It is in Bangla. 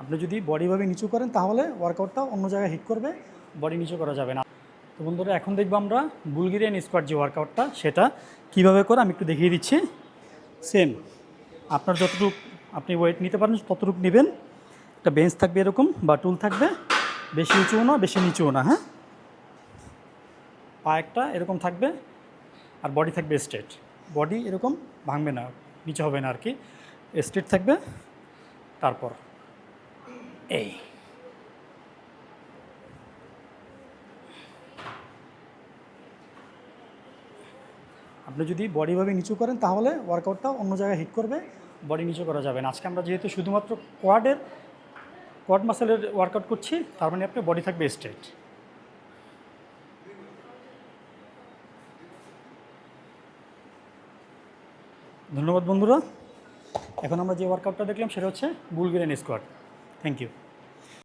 আপনি যদি বডিভাবে নিচু করেন তাহলে ওয়ার্কআউটটা অন্য জায়গায় হিট করবে, বডি নিচু করা যাবে না। তো বন্ধুরা, এখন দেখবো আমরা বুলগেরিয়ান স্কোয়াট যে ওয়ার্কআউটটা সেটা কীভাবে করে আমি একটু দেখিয়ে দিচ্ছি। সেম আপনার যতটুকু আপনি ওয়েট নিতে পারেন ততটুকু নেবেন। একটা বেঞ্চ থাকবে এরকম বা টুল থাকবে, বেশি উঁচুও না বেশি নিচুও না, হ্যাঁ। পা একটা এরকম থাকবে আর বডি থাকবে স্ট্রেট, বডি এরকম ভাঙবে না, নিচে হবে না আর কি, স্ট্রেট থাকবে। তারপর এই আপনি যদি বডিভাবে নিচু করেন তাহলে ওয়ার্কআউটটা অন্য জায়গায় হিট করবে, বডি নিচু করা যাবে না। আজকে আমরা যেহেতু শুধুমাত্র কোয়াড মাসেলের ওয়ার্কআউট করছি, তার মানে আপনার বডি থাকবে স্ট্রেট। ধন্যবাদ বন্ধুরা। এখন আমরা যে ওয়ার্কআউটটা দেখলাম সেটা হচ্ছে বুলগেরিয়ান স্কোয়াট। Thank you.